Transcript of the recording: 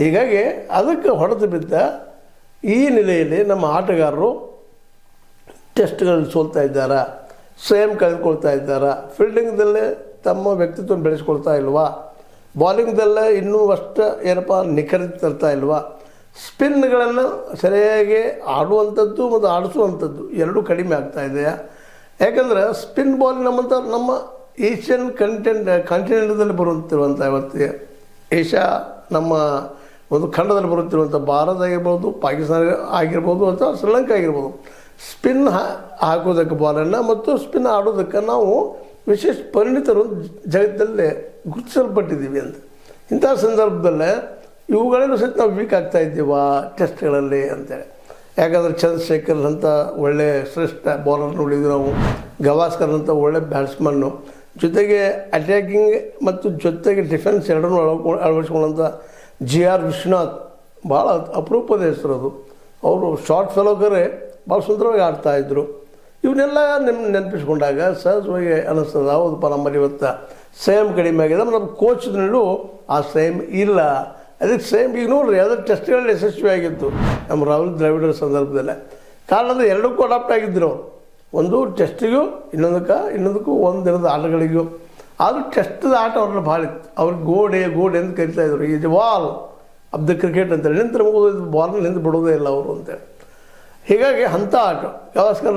ಹೀಗಾಗಿ ಅದಕ್ಕೆ ಹೊಡೆದು ಬಿದ್ದ ಈ ನೆಲೆಯಲ್ಲಿ ನಮ್ಮ ಆಟಗಾರರು ಟೆಸ್ಟ್ಗಳಲ್ಲಿ ಸೋಲ್ತಾ ಇದ್ದಾರಾ, ಸ್ವಯಂ ಕಳೆದುಕೊಳ್ತಾ ಇದ್ದಾರಾ, ಫೀಲ್ಡಿಂಗ್ದಲ್ಲೇ ತಮ್ಮ ವ್ಯಕ್ತಿತ್ವವನ್ನು ಬೆಳೆಸ್ಕೊಳ್ತಾ ಇಲ್ವಾ, ಬಾಲಿಂಗ್ದಲ್ಲೇ ಇನ್ನೂ ಅಷ್ಟು ಏನಪ್ಪ ನಿಖರತೆ ತರ್ತಾ ಇಲ್ವಾ, ಸ್ಪಿನ್ಗಳನ್ನು ಸರಿಯಾಗಿ ಆಡುವಂಥದ್ದು ಮತ್ತು ಆಡಿಸುವಂಥದ್ದು ಎರಡೂ ಕಡಿಮೆ ಆಗ್ತಾ ಇದೆಯಾ? ಯಾಕಂದ್ರೆ ಸ್ಪಿನ್ ಬಾಲ್ ನಮ್ಮ ಏಷ್ಯನ್ ಕಾಂಟಿನೆಂಟದಲ್ಲಿ ಬರುತ್ತಿರುವಂಥ ಇವತ್ತು ಏಷ್ಯಾ ನಮ್ಮ ಒಂದು ಖಂಡದಲ್ಲಿ ಬರುತ್ತಿರುವಂಥ ಭಾರತ ಆಗಿರ್ಬೋದು, ಪಾಕಿಸ್ತಾನ ಆಗಿರ್ಬೋದು ಅಥವಾ ಶ್ರೀಲಂಕಾ ಆಗಿರ್ಬೋದು, ಸ್ಪಿನ್ ಹಾಕೋದಕ್ಕೆ ಬಾಲನ್ನು ಮತ್ತು ಸ್ಪಿನ್ ಆಡೋದಕ್ಕೆ ನಾವು ವಿಶೇಷ ಪರಿಣಿತರು ಜಗತ್ತಲ್ಲೇ ಗುರುತಿಸಲ್ಪಟ್ಟಿದ್ದೀವಿ ಅಂತ. ಇಂಥ ಸಂದರ್ಭದಲ್ಲೇ ಇವುಗಳಲ್ಲೂ ಸಹಿತ ನಾವು ವೀಕ್ ಆಗ್ತಾ ಇದ್ದೀವಾ ಟೆಸ್ಟ್ಗಳಲ್ಲಿ ಅಂತೇಳಿ. ಯಾಕಂದರೆ ಚಂದ್ರಶೇಖರ್ ಅಂತ ಒಳ್ಳೆಯ ಶ್ರೇಷ್ಠ ಬೌಲರ್ ನೋಡಿದ್ವಿ ನಾವು, ಗವಾಸ್ಕರ್ ಅಂತ ಒಳ್ಳೆ ಬ್ಯಾಟ್ಸ್ಮನ್ನು, ಜೊತೆಗೆ ಅಟ್ಯಾಕಿಂಗ್ ಮತ್ತು ಜೊತೆಗೆ ಡಿಫೆನ್ಸ್ ಎರಡನ್ನೂ ಅಳವಡಿಸ್ಕೊಳ್ಳೋಂಥ GR ವಿಶ್ವನಾಥ್ ಭಾಳ ಅಪರೂಪದ ಹೆಸರು ಅದು. ಅವರು ಶಾರ್ಟ್ ಫೆಲೋಗರೇ ಭಾಳ ಸುಂದರವಾಗಿ ಆಡ್ತಾಯಿದ್ರು. ಇವನ್ನೆಲ್ಲ ನೆನಪಿಸ್ಕೊಂಡಾಗ ಸಹಜವಾಗಿ ಅನ್ನಿಸ್ತದೆ, ಹೌದಪ್ಪ ನಮ್ಮಲ್ಲಿ ಇವತ್ತು ಸಂಯಮ ಕಡಿಮೆ ಆಗಿದೆ, ನಮ್ಮ ಕೋಚ್ನಲ್ಲೂ ಆ ಸಂಯಮ ಇಲ್ಲ. ಅದಕ್ಕೆ ಸೇಮ್ ಈಗ ನೋಡ್ರಿ ಅದರ ಟೆಸ್ಟ್ಗಳಲ್ಲಿ ಯಶಸ್ವಿ ಆಗಿತ್ತು ನಮ್ಮ ರಾಹುಲ್ ದ್ರಾವಿಡರ ಸಂದರ್ಭದಲ್ಲೇ. ಕಾರಣ ಅಂದರೆ ಎರಡಕ್ಕೂ ಅಡಾಪ್ಟ್ ಆಗಿದ್ದರು ಅವರು, ಒಂದು ಟೆಸ್ಟಿಗೂ ಇನ್ನೊಂದಕ್ಕೂ ಒಂದು ದಿನದ ಆಟಗಳಿಗೂ. ಆದರೂ ಟೆಸ್ಟ್ದ ಆಟ ಅವ್ರನ್ನ ಭಾಳ ಇತ್ತು. ಅವ್ರಿಗೆ ಗೋಡೆ ಅಂತ ಕರಿತಾಯಿದ್ರು, is wall of the cricket ಅಂತೇಳಿ. ನಿಂತು ನಮಗೂ ಬಾಲ್ನಲ್ಲಿ ನಿಂತು ಬಿಡೋದೇ ಇಲ್ಲ ಅವರು ಅಂತೇಳಿ. ಹೀಗಾಗಿ ಅಂಥ ಆಟ ಗವಾಸ್ಕರ್